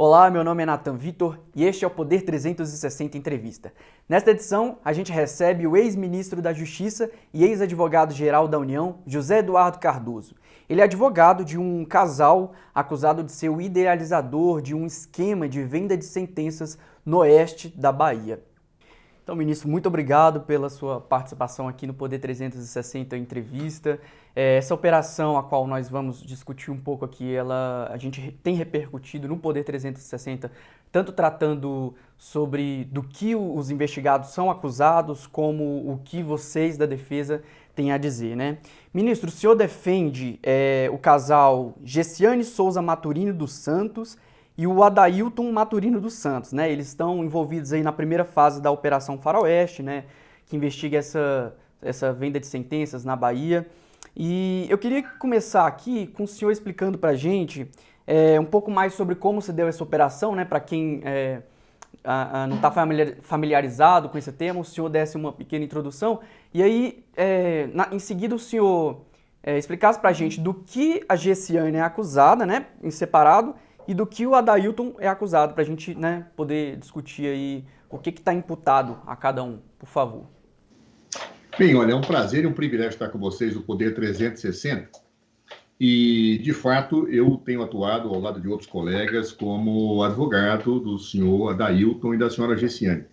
Olá, meu nome é Nathan Vitor e este é o Poder 360 Entrevista. Nesta edição, a gente recebe o ex-ministro da Justiça e ex-advogado-geral da União, José Eduardo Cardoso. Ele é advogado de um casal acusado de ser o idealizador de um esquema de venda de sentenças no oeste da Bahia. Então, ministro, muito obrigado pela sua participação aqui no Poder 360 Entrevista. Essa operação, a qual nós vamos discutir um pouco aqui, a gente tem repercutido no Poder 360, tanto tratando sobre do que os investigados são acusados, como o que vocês da defesa têm a dizer, né? Ministro, o senhor defende o casal Gessiane Souza Maturino dos Santos e o Adailton Maturino dos Santos, né? Eles estão envolvidos aí na primeira fase da Operação Faroeste, né? Que investiga essa venda de sentenças na Bahia. E eu queria começar aqui com o senhor explicando pra gente um pouco mais sobre como se deu essa operação, né? Para quem não está familiarizado com esse tema, o senhor desse uma pequena introdução. E aí, em seguida, o senhor explicasse pra gente do que a Gessiane é acusada, né? Em separado, e do que o Adailton é acusado, para a gente, né, poder discutir aí o que está imputado a cada um, por favor. Bem, olha, é um prazer e um privilégio estar com vocês no Poder 360. E, de fato, eu tenho atuado ao lado de outros colegas como advogado do senhor Adailton e da senhora Gessiane.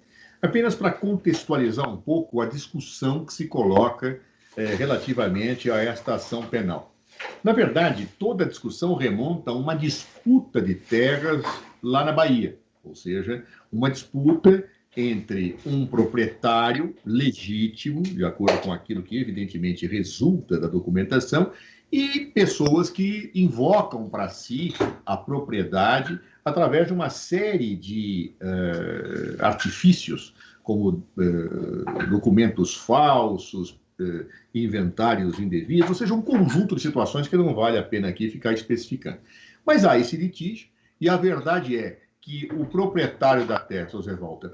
Apenas para contextualizar um pouco a discussão que se coloca relativamente a esta ação penal. Na verdade, toda a discussão remonta a uma disputa de terras lá na Bahia, ou seja, uma disputa entre um proprietário legítimo, de acordo com aquilo que evidentemente resulta da documentação, e pessoas que invocam para si a propriedade através de uma série de artifícios, como documentos falsos, inventários indevidos, ou seja, um conjunto de situações que não vale a pena aqui ficar especificando. Mas há esse litígio, e a verdade é que o proprietário da terra, José Walter,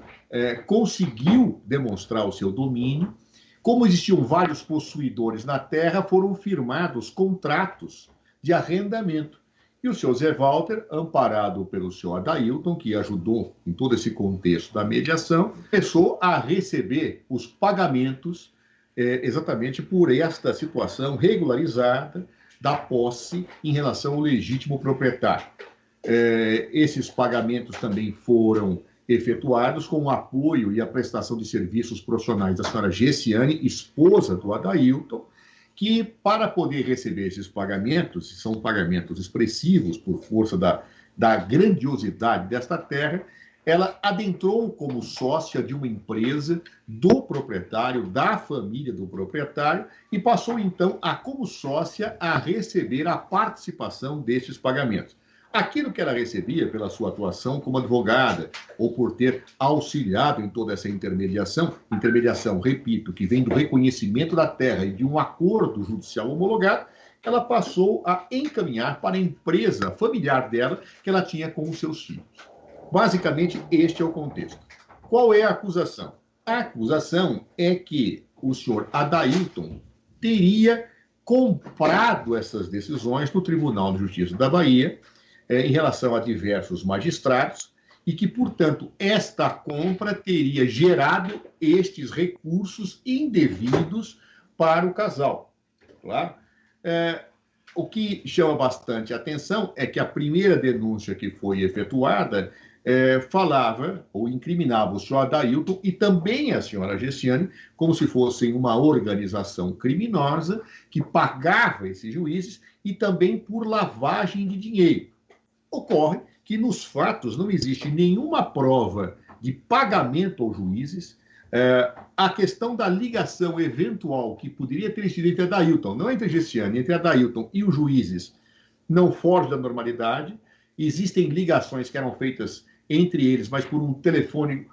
conseguiu demonstrar o seu domínio. Como existiam vários possuidores na terra, foram firmados contratos de arrendamento. E o senhor Zé Walter, amparado pelo senhor Adailton, que ajudou em todo esse contexto da mediação, começou a receber os pagamentos exatamente por esta situação regularizada da posse em relação ao legítimo proprietário. Esses pagamentos também foram efetuados com o apoio e a prestação de serviços profissionais da senhora Gessiane, esposa do Adailton, que, para poder receber esses pagamentos, são pagamentos expressivos por força da grandiosidade desta terra, ela adentrou como sócia de uma empresa do proprietário, da família do proprietário, e passou, então, como sócia, a receber a participação destes pagamentos. Aquilo que ela recebia pela sua atuação como advogada, ou por ter auxiliado em toda essa intermediação, repito, que vem do reconhecimento da terra e de um acordo judicial homologado, ela passou a encaminhar para a empresa familiar dela que ela tinha com os seus filhos. Basicamente, este é o contexto. Qual é a acusação? A acusação é que o senhor Adailton teria comprado essas decisões no Tribunal de Justiça da Bahia em relação a diversos magistrados e que, portanto, esta compra teria gerado estes recursos indevidos para o casal. Claro? O que chama bastante atenção é que a primeira denúncia que foi efetuada falava ou incriminava o senhor Adailton e também a senhora Gessiane como se fossem uma organização criminosa que pagava esses juízes e também por lavagem de dinheiro. Ocorre que nos fatos não existe nenhuma prova de pagamento aos juízes. A questão da ligação eventual que poderia ter sido entre Adailton, não entre Gessiane, entre Adailton e os juízes, não foge da normalidade. Existem ligações que eram feitas entre eles, mas por um telefone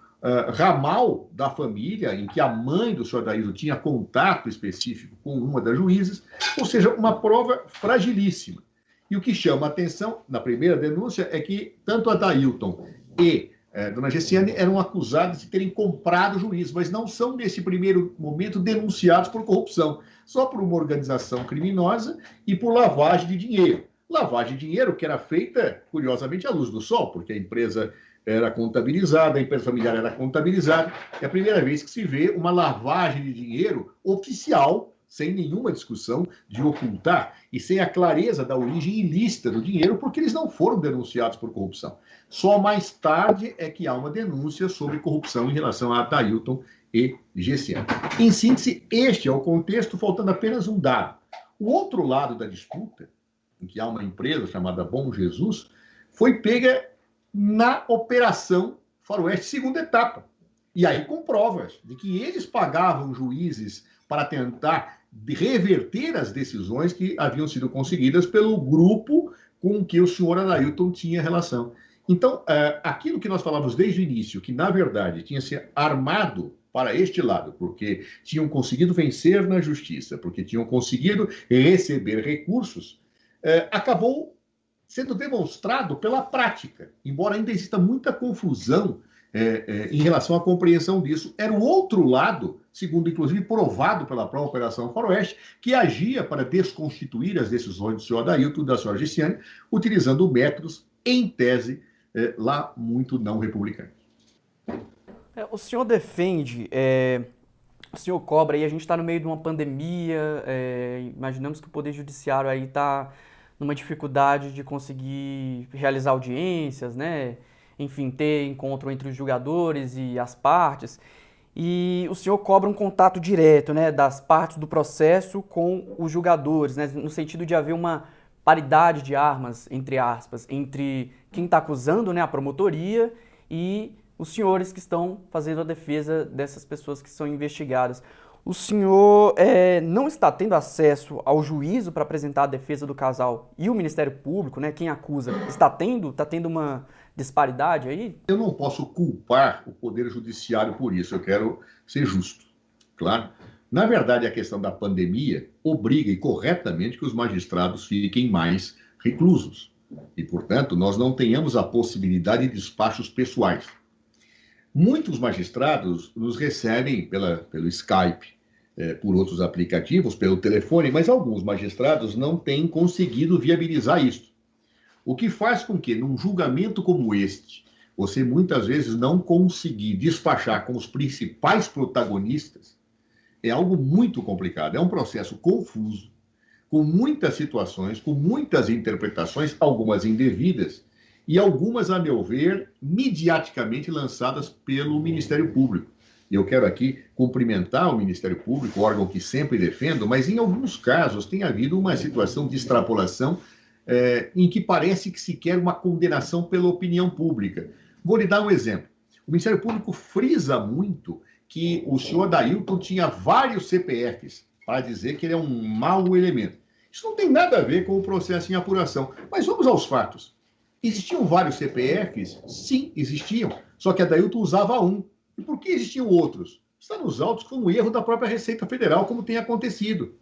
ramal da família, em que a mãe do senhor Adailton tinha contato específico com uma das juízes, ou seja, uma prova fragilíssima. E o que chama a atenção na primeira denúncia é que tanto Adailton e dona Gessiane eram acusados de terem comprado o juiz, mas não são, nesse primeiro momento, denunciados por corrupção, só por uma organização criminosa e por lavagem de dinheiro. lavagem de dinheiro que era feita, curiosamente, à luz do sol, porque a empresa era contabilizada, a empresa familiar era contabilizada. É a primeira vez que se vê uma lavagem de dinheiro oficial, sem nenhuma discussão de ocultar e sem a clareza da origem ilícita do dinheiro, porque eles não foram denunciados por corrupção. Só mais tarde é que há uma denúncia sobre corrupção em relação a Adailton e GCM. Em síntese, este é o contexto, faltando apenas um dado. O outro lado da disputa, em que há uma empresa chamada Bom Jesus, foi pega na Operação Faroeste, segunda etapa. E aí com provas de que eles pagavam juízes para tentar reverter as decisões que haviam sido conseguidas pelo grupo com que o senhor Adailton tinha relação. Então, aquilo que nós falamos desde o início, que na verdade tinha se armado para este lado, porque tinham conseguido vencer na justiça, porque tinham conseguido receber recursos, acabou sendo demonstrado pela prática, embora ainda exista muita confusão em relação à compreensão disso. Era o outro lado, segundo inclusive provado pela própria Operação Faroeste, que agia para desconstituir as decisões do senhor Adailton e da senhora Giciane, utilizando métodos, em tese, lá muito não republicanos. O senhor defende, o senhor cobra, e a gente está no meio de uma pandemia, imaginamos que o Poder Judiciário aí está numa dificuldade de conseguir realizar audiências, né? Enfim, ter encontro entre os julgadores e as partes. E o senhor cobra um contato direto, né, das partes do processo com os julgadores, né, no sentido de haver uma paridade de armas, entre aspas, entre quem está acusando, né, a promotoria e os senhores que estão fazendo a defesa dessas pessoas que são investigadas. O senhor não está tendo acesso ao juízo para apresentar a defesa do casal e o Ministério Público, né, quem acusa, está tendo uma disparidade aí? Eu não posso culpar o Poder Judiciário por isso, eu quero ser justo, claro. Na verdade, a questão da pandemia obriga, e corretamente, que os magistrados fiquem mais reclusos. E, portanto, nós não tenhamos a possibilidade de despachos pessoais. Muitos magistrados nos recebem pelo Skype, por outros aplicativos, pelo telefone, mas alguns magistrados não têm conseguido viabilizar isso. O que faz com que, num julgamento como este, você muitas vezes não conseguir despachar com os principais protagonistas, é algo muito complicado. É um processo confuso, com muitas situações, com muitas interpretações, algumas indevidas, e algumas, a meu ver, midiaticamente lançadas pelo Ministério Público. Eu quero aqui cumprimentar o Ministério Público, órgão que sempre defendo, mas em alguns casos tem havido uma situação de extrapolação em que parece que se quer uma condenação pela opinião pública. Vou lhe dar um exemplo. O Ministério Público frisa muito que o senhor Adailton tinha vários CPFs para dizer que ele é um mau elemento. Isso não tem nada a ver com o processo em apuração. Mas vamos aos fatos. Existiam vários CPFs? Sim, existiam. Só que Adailton usava um. E por que existiam outros? Está nos autos com um erro da própria Receita Federal, como tem acontecido.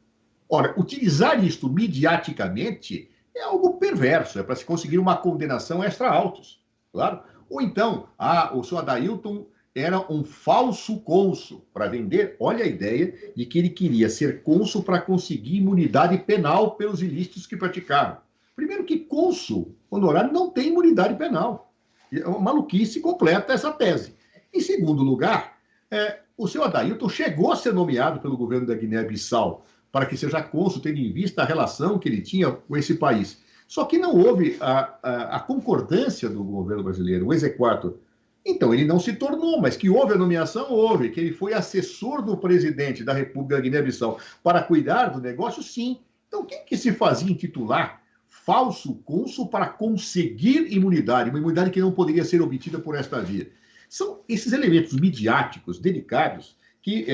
Ora, utilizar isto midiaticamente é algo perverso, é para se conseguir uma condenação extra-autos, claro. Ou então, o senhor Adailton era um falso cônsul para vender, olha a ideia de que ele queria ser cônsul para conseguir imunidade penal pelos ilícitos que praticava. Primeiro que cônsul honorário não tem imunidade penal. É uma maluquice completa essa tese. Em segundo lugar, o senhor Adailton chegou a ser nomeado pelo governo da Guiné-Bissau para que seja cônsul, tendo em vista a relação que ele tinha com esse país. Só que não houve a concordância do governo brasileiro, o exequatur. Então, ele não se tornou, mas que houve a nomeação, houve. Que ele foi assessor do presidente da República da Guiné-Bissau para cuidar do negócio, sim. Então, quem que se fazia intitular falso cônsul para conseguir imunidade, uma imunidade que não poderia ser obtida por esta via? São esses elementos midiáticos, delicados, que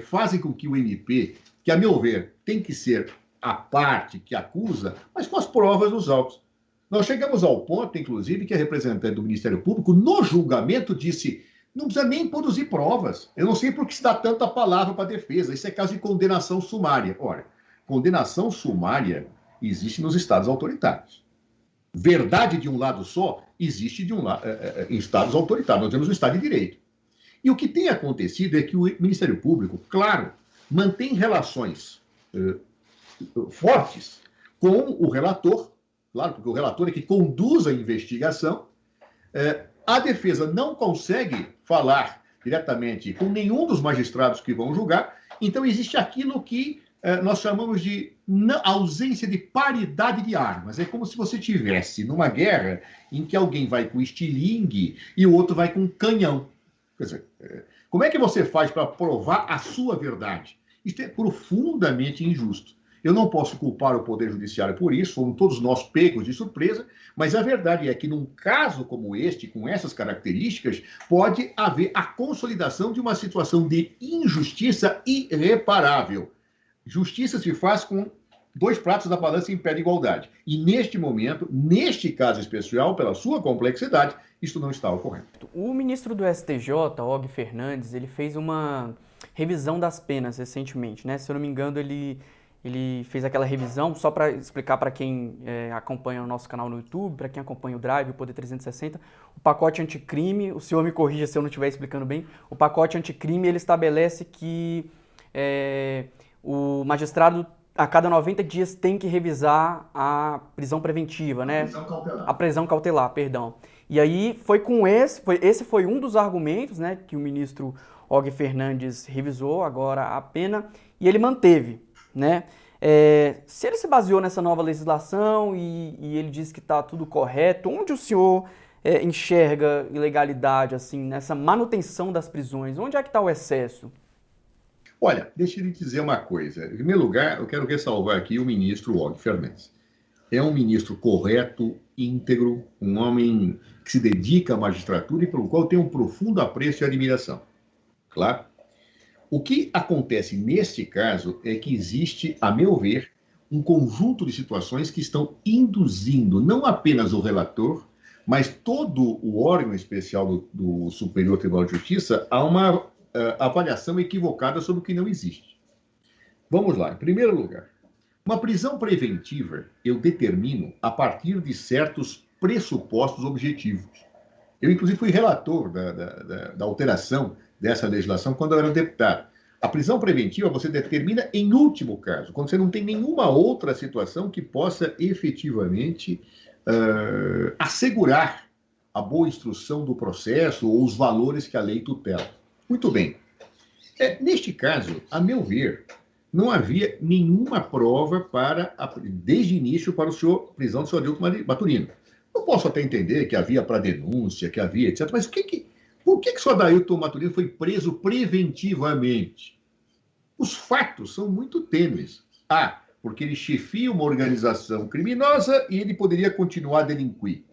fazem com que o MP, que, a meu ver, tem que ser a parte que acusa, mas com as provas dos autos. Nós chegamos ao ponto, inclusive, que a representante do Ministério Público, no julgamento, disse: não precisa nem produzir provas. Eu não sei por que se dá tanta palavra para a defesa. Isso é caso de condenação sumária. Ora, condenação sumária existe nos estados autoritários. Verdade de um lado só existe em estados autoritários. Nós temos o Estado de Direito. E o que tem acontecido é que o Ministério Público, claro, mantém relações fortes com o relator, claro, porque o relator é que conduz a investigação, a defesa não consegue falar diretamente com nenhum dos magistrados que vão julgar, então existe aquilo que nós chamamos de ausência de paridade de armas. É como se você tivesse numa guerra em que alguém vai com estilingue e o outro vai com canhão. Quer dizer, como é que você faz para provar a sua verdade? Isso é profundamente injusto. Eu não posso culpar o Poder Judiciário por isso, fomos todos nós pegos de surpresa, mas a verdade é que num caso como este, com essas características, pode haver a consolidação de uma situação de injustiça irreparável. Justiça se faz com dois pratos da balança em pé de igualdade. E neste momento, neste caso especial, pela sua complexidade, isso não está ocorrendo. O ministro do STJ, Og Fernandes, ele fez uma revisão das penas recentemente, né? Se eu não me engano, ele fez aquela revisão, só para explicar para quem acompanha o nosso canal no YouTube, para quem acompanha o Drive, o Poder 360, o pacote anticrime, o senhor me corrija se eu não estiver explicando bem, o pacote anticrime, ele estabelece que o magistrado, a cada 90 dias, tem que revisar a prisão preventiva, né? A prisão cautelar, perdão. E aí esse foi um dos argumentos, né, que o ministro Og Fernandes revisou agora a pena e ele manteve, né? Se ele se baseou nessa nova legislação e ele diz que está tudo correto, onde o senhor enxerga ilegalidade, assim, nessa manutenção das prisões? Onde é que está o excesso? Olha, deixa eu lhe dizer uma coisa. Em primeiro lugar, eu quero ressalvar aqui o ministro Og Fernandes. É um ministro correto, íntegro, um homem que se dedica à magistratura e pelo qual eu tenho um profundo apreço e admiração. Claro. O que acontece neste caso é que existe, a meu ver, um conjunto de situações que estão induzindo não apenas o relator, mas todo o órgão especial do Superior Tribunal de Justiça a uma avaliação equivocada sobre o que não existe. Vamos lá. Em primeiro lugar, uma prisão preventiva eu determino a partir de certos pressupostos objetivos. Eu, inclusive, fui relator da alteração dessa legislação quando eu era deputado. A prisão preventiva você determina em último caso, quando você não tem nenhuma outra situação que possa efetivamente assegurar a boa instrução do processo ou os valores que a lei tutela. Muito bem. Neste caso, a meu ver, não havia nenhuma prova desde o início para a prisão do senhor Adilto Maturino. Eu posso até entender que havia para denúncia, que havia, etc. Mas por que o senhor Adailton Maturino foi preso preventivamente? Os fatos são muito tênues. Porque ele chefia uma organização criminosa e ele poderia continuar a delinquir.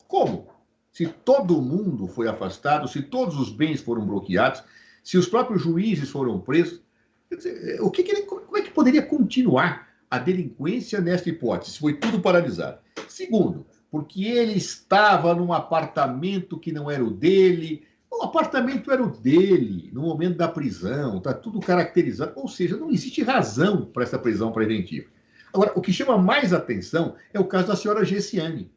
Como? Se todo mundo foi afastado, se todos os bens foram bloqueados, se os próprios juízes foram presos, quer dizer, como é que poderia continuar a delinquência nesta hipótese? Foi tudo paralisado. Segundo, porque ele estava num apartamento que não era o dele. O apartamento era o dele no momento da prisão, está tudo caracterizado. Ou seja, não existe razão para essa prisão preventiva. Agora, o que chama mais atenção é o caso da senhora Gessiane,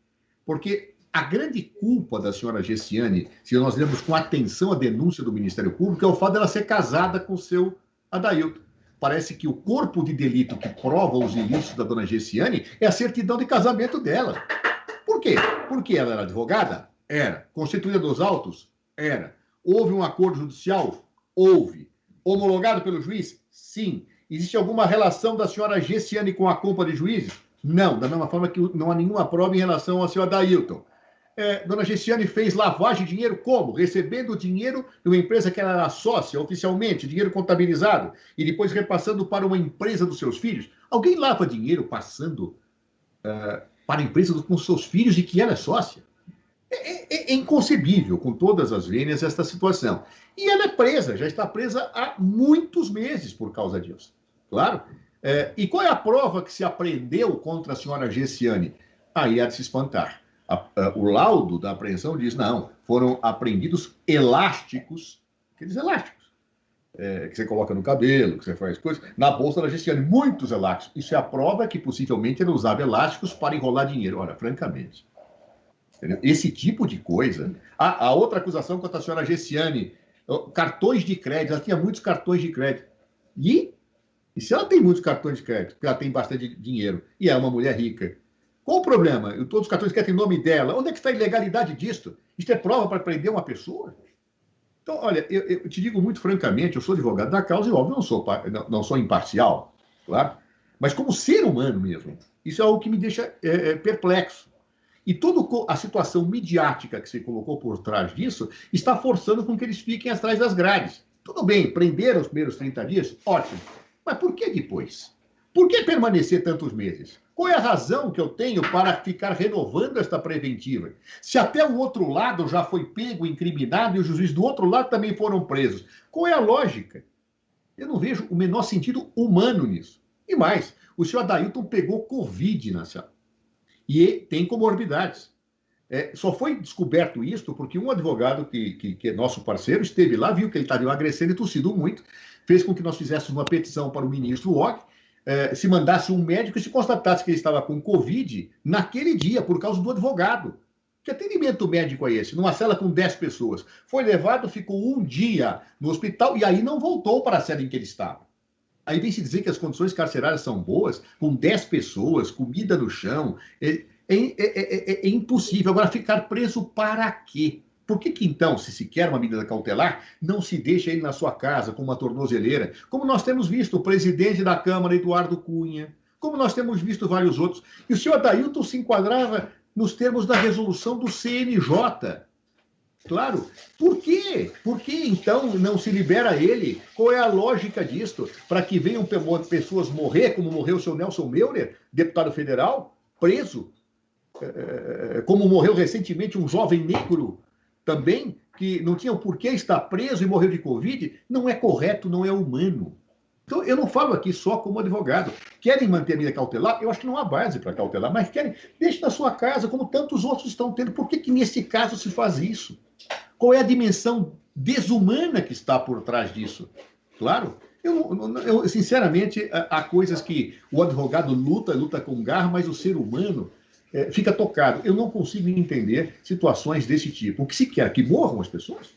porque a grande culpa da senhora Gessiane, se nós lemos com atenção a denúncia do Ministério Público, é o fato dela ser casada com o seu Adailton. Parece que o corpo de delito que prova os ilícitos da dona Gessiane é a certidão de casamento dela. Por quê? Porque ela era advogada? Era. Constituída dos autos? Era. Houve um acordo judicial? Houve. Homologado pelo juiz? Sim. Existe alguma relação da senhora Gessiane com a culpa de juízes? Não. Da mesma forma que não há nenhuma prova em relação ao senhor Adailton. Dona Gessiane fez lavagem de dinheiro como? Recebendo dinheiro de uma empresa que ela era sócia oficialmente, dinheiro contabilizado, e depois repassando para uma empresa dos seus filhos. Alguém lava dinheiro passando para a empresa com seus filhos de que ela é sócia? É inconcebível, com todas as vênias, esta situação. E ela é presa, já está presa há muitos meses por causa disso. Claro. E qual é a prova que se apreendeu contra a senhora Gessiane? Aí há de se espantar. O laudo da apreensão diz, não, foram apreendidos elásticos, aqueles elásticos, que você coloca no cabelo, que você faz coisas, na bolsa da Gessiane, muitos elásticos. Isso é a prova que possivelmente ela usava elásticos para enrolar dinheiro. Ora, francamente, entendeu? Esse tipo de coisa. A outra acusação contra a senhora Gessiane, cartões de crédito, ela tinha muitos cartões de crédito. E se ela tem muitos cartões de crédito, porque ela tem bastante dinheiro, e é uma mulher rica, Qual o problema? Todos os cartões que têm nome dela. Onde é que está a ilegalidade disso? Isto é prova para prender uma pessoa? Então, olha, eu te digo muito francamente, eu sou advogado da causa e, óbvio, não sou imparcial, claro, mas como ser humano mesmo, isso é algo que me deixa perplexo. E toda a situação midiática que se colocou por trás disso está forçando com que eles fiquem atrás das grades. Tudo bem, prenderam os primeiros 30 dias? Ótimo. Mas por que depois? Por que permanecer tantos meses? Qual é a razão que eu tenho para ficar renovando esta preventiva? Se até o outro lado já foi pego, incriminado, e os juízes do outro lado também foram presos, qual é a lógica? Eu não vejo o menor sentido humano nisso. E mais, o senhor Adailton pegou Covid na sala. E tem comorbidades. Só foi descoberto isso porque um advogado que é nosso parceiro esteve lá, viu que ele estava emagrecendo e tossindo muito, fez com que nós fizéssemos uma petição para o ministro Wog, se mandasse um médico e se constatasse que ele estava com Covid naquele dia, por causa do advogado. Que atendimento médico é esse? Numa cela com 10 pessoas. Foi levado, ficou um dia no hospital e aí não voltou para a cela em que ele estava. Aí vem se dizer que as condições carcerárias são boas, com 10 pessoas, comida no chão. É impossível. Agora, ficar preso para quê? Por que então, se quer uma medida cautelar, não se deixa ele na sua casa com uma tornozeleira? Como nós temos visto o presidente da Câmara, Eduardo Cunha, como nós temos visto vários outros. E o senhor Adailton se enquadrava nos termos da resolução do CNJ. Claro. Por quê? Por que, então, não se libera ele? Qual é a lógica disto? Para que venham pessoas morrer, como morreu o senhor Nelson Meurer, deputado federal, preso? Como morreu recentemente um jovem negro também, que não tinha o porquê estar preso e morreu de Covid? Não é correto, não é humano. Então, eu não falo aqui só como advogado. Querem manter a medida cautelar? Eu acho que não há base para cautelar, mas querem, deixe na sua casa, como tantos outros estão tendo. Por que nesse caso se faz isso? Qual é a dimensão desumana que está por trás disso? Claro, eu sinceramente, há coisas que o advogado luta com garra, mas o ser humano fica tocado. Eu não consigo entender situações desse tipo. O que se quer? Que morram as pessoas?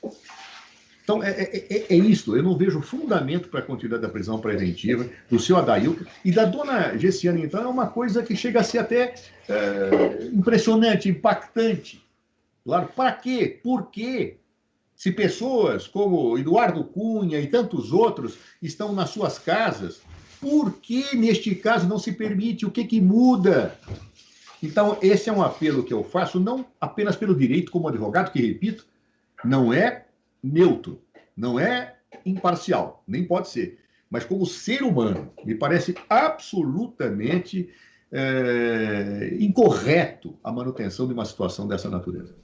Então, é isso. Eu não vejo fundamento para a continuidade da prisão preventiva do senhor Adailton. E da dona Gessiane, então, é uma coisa que chega a ser até impressionante, impactante. Claro, para quê? Por quê? Se pessoas como Eduardo Cunha e tantos outros estão nas suas casas, por que, neste caso, não se permite? O que muda? Então, esse é um apelo que eu faço, não apenas pelo direito como advogado, que, repito, não é neutro, não é imparcial, nem pode ser, mas como ser humano, me parece absolutamente incorreto a manutenção de uma situação dessa natureza.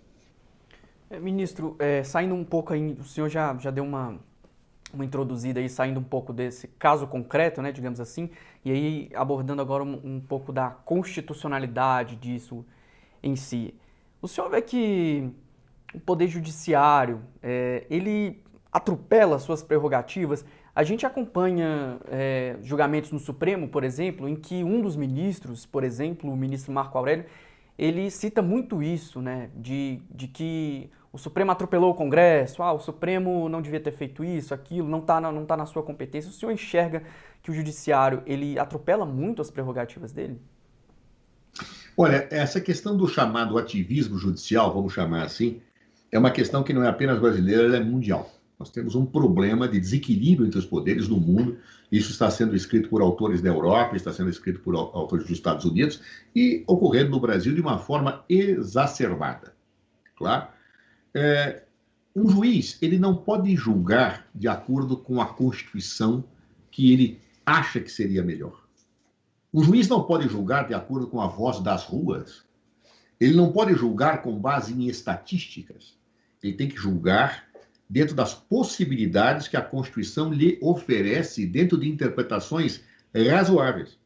Ministro, saindo um pouco aí, o senhor já deu uma introduzida aí, saindo um pouco desse caso concreto, né, digamos assim, e aí abordando agora um pouco da constitucionalidade disso em si. O senhor vê que o Poder Judiciário, ele atropela suas prerrogativas? A gente acompanha julgamentos no Supremo, por exemplo, em que um dos ministros, por exemplo, o ministro Marco Aurélio, ele cita muito isso, né, de que o Supremo atropelou o Congresso, o Supremo não devia ter feito isso, aquilo, não tá na sua competência. O senhor enxerga que o Judiciário, ele atropela muito as prerrogativas dele? Olha, essa questão do chamado ativismo judicial, vamos chamar assim, é uma questão que não é apenas brasileira, ela é mundial. Nós temos um problema de desequilíbrio entre os poderes no mundo. Isso está sendo escrito por autores da Europa, está sendo escrito por autores dos Estados Unidos e ocorrendo no Brasil de uma forma exacerbada. Claro? Um juiz, ele não pode julgar de acordo com a Constituição que ele acha que seria melhor. Um juiz não pode julgar de acordo com a voz das ruas. Ele não pode julgar com base em estatísticas. Ele tem que julgar dentro das possibilidades que a Constituição lhe oferece, dentro de interpretações razoáveis.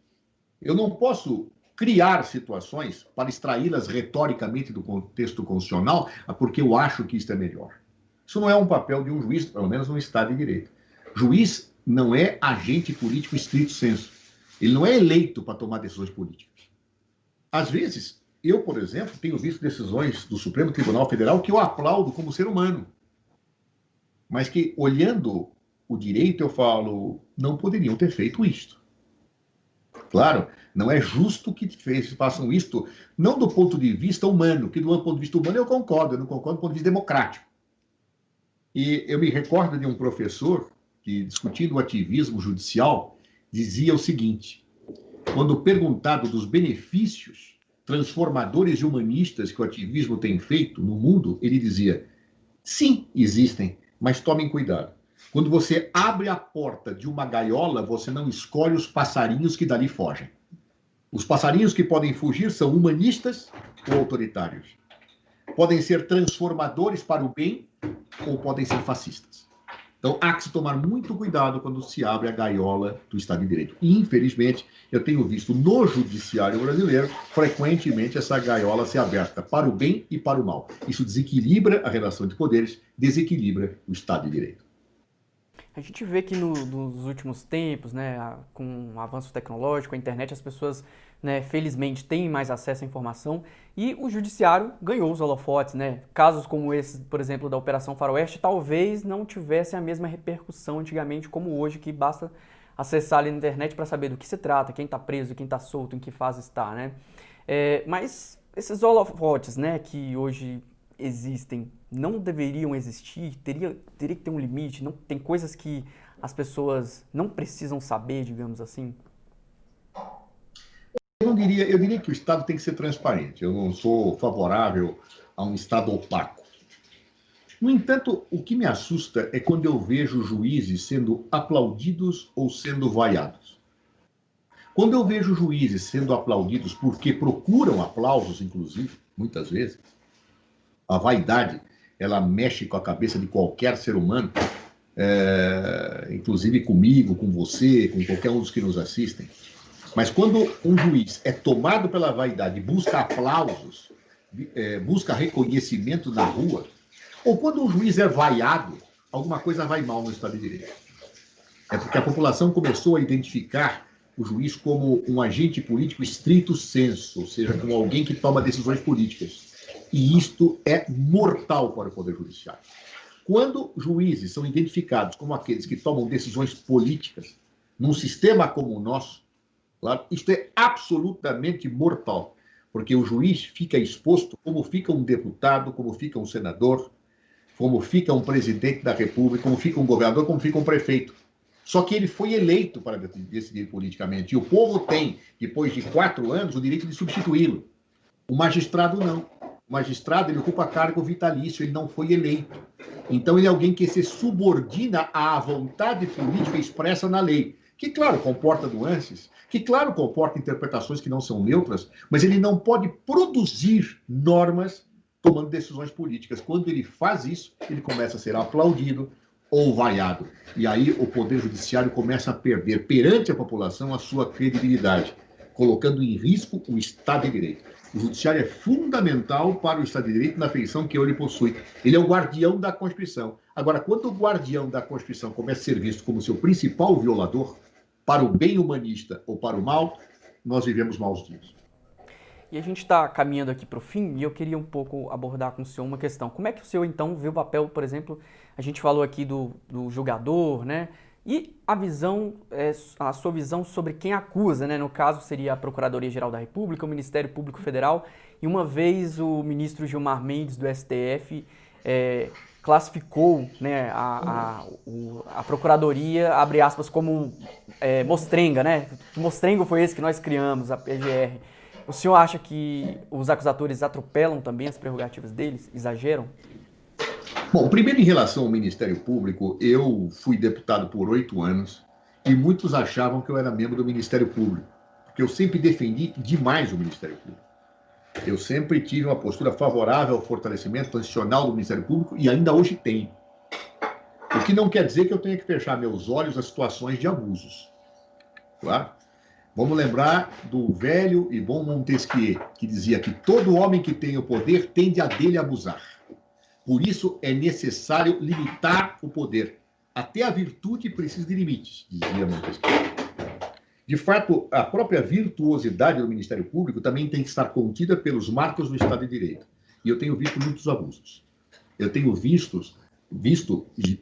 Eu não posso criar situações para extraí-las retoricamente do contexto constitucional, porque eu acho que isso é melhor. Isso não é um papel de um juiz, pelo menos no Estado de Direito. Juiz não é agente político estrito sensu. Ele não é eleito para tomar decisões políticas. Às vezes, eu, por exemplo, tenho visto decisões do Supremo Tribunal Federal que eu aplaudo como ser humano. Mas que, olhando o direito, eu falo, não poderiam ter feito isto. Claro, não é justo que façam isto, não do ponto de vista humano, que do ponto de vista humano eu não concordo do ponto de vista democrático. E eu me recordo de um professor que, discutindo o ativismo judicial, dizia o seguinte: quando perguntado dos benefícios transformadores e humanistas que o ativismo tem feito no mundo, ele dizia: sim, existem, mas tomem cuidado. Quando você abre a porta de uma gaiola, você não escolhe os passarinhos que dali fogem. Os passarinhos que podem fugir são humanistas ou autoritários. Podem ser transformadores para o bem ou podem ser fascistas. Então, há que se tomar muito cuidado quando se abre a gaiola do Estado de Direito. E, infelizmente, eu tenho visto no judiciário brasileiro, frequentemente, essa gaiola ser aberta para o bem e para o mal. Isso desequilibra a relação de poderes, desequilibra o Estado de Direito. A gente vê que nos últimos tempos, né, com o avanço tecnológico, a internet, as pessoas, né, felizmente têm mais acesso à informação e o judiciário ganhou os holofotes, né? Casos como esse, por exemplo, da Operação Faroeste, talvez não tivessem a mesma repercussão antigamente como hoje, que basta acessar ali na internet para saber do que se trata, quem está preso, quem está solto, em que fase está, né? Mas esses holofotes, né, que hoje existem, não deveriam existir, teria que ter um limite, não, tem coisas que as pessoas não precisam saber, digamos assim? Eu diria que o Estado tem que ser transparente. Eu não sou favorável a um Estado opaco. No entanto, o que me assusta é quando eu vejo juízes sendo aplaudidos ou sendo vaiados. Quando eu vejo juízes sendo aplaudidos porque procuram aplausos, inclusive, muitas vezes, a vaidade, ela mexe com a cabeça de qualquer ser humano, inclusive comigo, com você, com qualquer um dos que nos assistem. Mas quando um juiz é tomado pela vaidade, busca aplausos, busca reconhecimento na rua, ou quando um juiz é vaiado, alguma coisa vai mal no Estado de Direito. É porque a população começou a identificar o juiz como um agente político stricto sensu, ou seja, como alguém que toma decisões políticas. E isto é mortal para o Poder Judiciário. Quando juízes são identificados como aqueles que tomam decisões políticas num sistema como o nosso, claro, isto é absolutamente mortal, porque o juiz fica exposto como fica um deputado, como fica um senador, como fica um presidente da República, como fica um governador, como fica um prefeito. Só que ele foi eleito para decidir politicamente. E o povo tem, depois de 4 anos, o direito de substituí-lo. O magistrado não. O magistrado, ele ocupa cargo vitalício, ele não foi eleito. Então, ele é alguém que se subordina à vontade política expressa na lei, que, claro, comporta nuances, que, claro, comporta interpretações que não são neutras, mas ele não pode produzir normas tomando decisões políticas. Quando ele faz isso, ele começa a ser aplaudido ou vaiado. E aí o Poder Judiciário começa a perder perante a população a sua credibilidade, colocando em risco o Estado de Direito. O Judiciário é fundamental para o Estado de Direito na feição que ele possui. Ele é o guardião da Constituição. Agora, quando o guardião da Constituição começa a ser visto como seu principal violador, para o bem humanista ou para o mal, nós vivemos maus dias. E a gente está caminhando aqui para o fim e eu queria um pouco abordar com o senhor uma questão. Como é que o senhor, então, vê o papel, por exemplo, a gente falou aqui do julgador, né? E a sua visão sobre quem acusa, né? No caso, seria a Procuradoria-Geral da República, o Ministério Público Federal. E uma vez o ministro Gilmar Mendes, do STF, classificou, né, a Procuradoria, abre aspas, como mostrenga, né? Que mostrengo foi esse que nós criamos, a PGR. O senhor acha que os acusadores atropelam também as prerrogativas deles? Exageram? Bom, primeiro em relação ao Ministério Público, eu fui deputado por 8 anos e muitos achavam que eu era membro do Ministério Público, porque eu sempre defendi demais o Ministério Público. Eu sempre tive uma postura favorável ao fortalecimento constitucional do Ministério Público e ainda hoje tenho. O que não quer dizer que eu tenha que fechar meus olhos a situações de abusos. Claro? Vamos lembrar do velho e bom Montesquieu, que dizia que todo homem que tem o poder tende a dele abusar. Por isso é necessário limitar o poder. Até a virtude precisa de limites, dizia Montesquieu. De fato, a própria virtuosidade do Ministério Público também tem que estar contida pelos marcos do Estado de Direito. E eu tenho visto muitos abusos. Eu tenho visto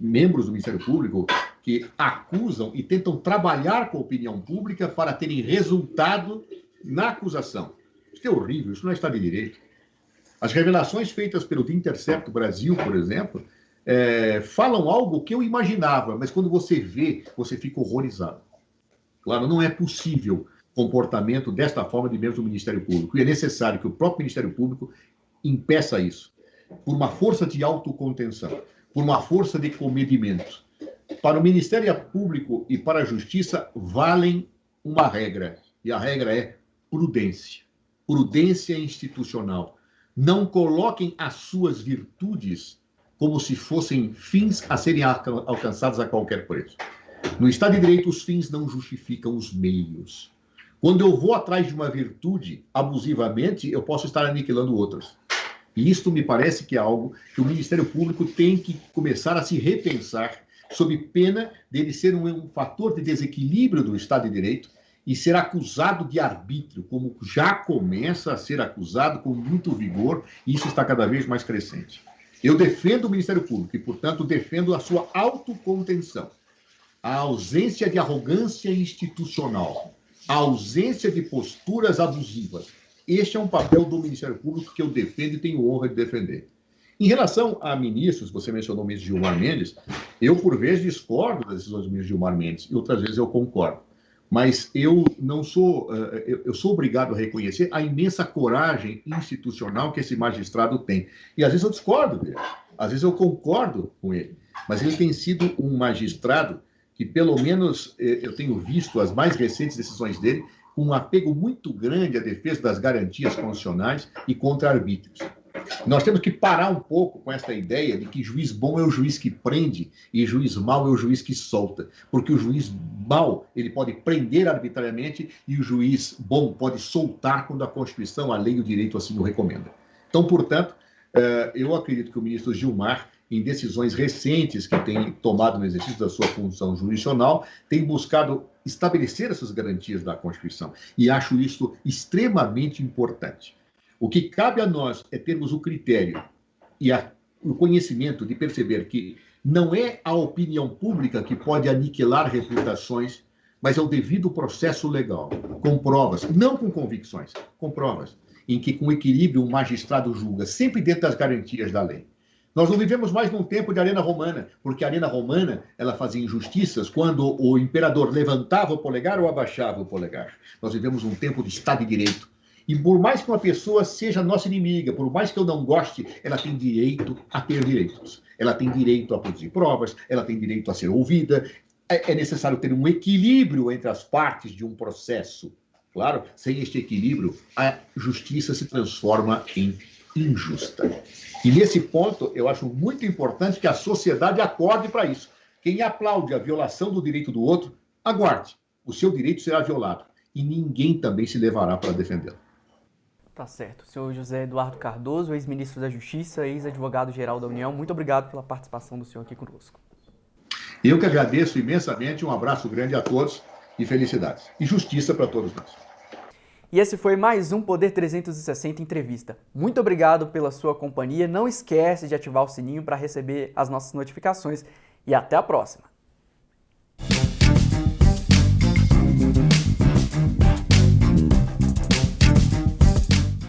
membros do Ministério Público que acusam e tentam trabalhar com a opinião pública para terem resultado na acusação. Isso é horrível, isso não é Estado de Direito. As revelações feitas pelo The Intercept Brasil, por exemplo, falam algo que eu imaginava, mas quando você vê, você fica horrorizado. Claro, não é possível comportamento desta forma de membros do Ministério Público, e é necessário que o próprio Ministério Público impeça isso, por uma força de autocontenção, por uma força de comedimento. Para o Ministério Público e para a Justiça valem uma regra, e a regra é prudência. Prudência institucional. Não coloquem as suas virtudes como se fossem fins a serem alcançados a qualquer preço. No Estado de Direito, os fins não justificam os meios. Quando eu vou atrás de uma virtude abusivamente, eu posso estar aniquilando outras. E isto me parece que é algo que o Ministério Público tem que começar a se repensar, sob pena dele ser um fator de desequilíbrio do Estado de Direito e ser acusado de arbítrio, como já começa a ser acusado com muito vigor, e isso está cada vez mais crescente. Eu defendo o Ministério Público e, portanto, defendo a sua autocontenção, a ausência de arrogância institucional, a ausência de posturas abusivas. Este é um papel do Ministério Público que eu defendo e tenho honra de defender. Em relação a ministros, você mencionou o ministro Gilmar Mendes, eu, por vezes, discordo das decisões do ministro Gilmar Mendes e outras vezes eu concordo. Mas eu sou obrigado a reconhecer a imensa coragem institucional que esse magistrado tem. E às vezes eu discordo dele, às vezes eu concordo com ele, mas ele tem sido um magistrado que, pelo menos, eu tenho visto as mais recentes decisões dele com um apego muito grande à defesa das garantias constitucionais e contra arbítrios. Nós temos que parar um pouco com essa ideia de que juiz bom é o juiz que prende e juiz mau é o juiz que solta. Porque o juiz mau, ele pode prender arbitrariamente e o juiz bom pode soltar quando a Constituição, a lei e o direito assim o recomenda. Então, portanto, eu acredito que o ministro Gilmar, em decisões recentes que tem tomado no exercício da sua função jurisdicional, tem buscado estabelecer essas garantias da Constituição. E acho isso extremamente importante. O que cabe a nós é termos o critério e o conhecimento de perceber que não é a opinião pública que pode aniquilar reputações, mas é o devido processo legal, com provas, não com convicções, com provas, em que com equilíbrio o magistrado julga, sempre dentro das garantias da lei. Nós não vivemos mais num tempo de arena romana, porque a arena romana ela fazia injustiças quando o imperador levantava o polegar ou abaixava o polegar. Nós vivemos um tempo de Estado de Direito. E por mais que uma pessoa seja nossa inimiga, por mais que eu não goste, ela tem direito a ter direitos. Ela tem direito a produzir provas, ela tem direito a ser ouvida. É necessário ter um equilíbrio entre as partes de um processo. Claro, sem este equilíbrio, a justiça se transforma em injusta. E nesse ponto, eu acho muito importante que a sociedade acorde para isso. Quem aplaude a violação do direito do outro, aguarde. O seu direito será violado. E ninguém também se levará para defendê-lo. Tá certo. Senhor José Eduardo Cardoso, ex-ministro da Justiça, ex-advogado-geral da União, muito obrigado pela participação do senhor aqui conosco. Eu que agradeço imensamente, um abraço grande a todos e felicidades. E justiça para todos nós. E esse foi mais um Poder 360 Entrevista. Muito obrigado pela sua companhia. Não esquece de ativar o sininho para receber as nossas notificações. E até a próxima!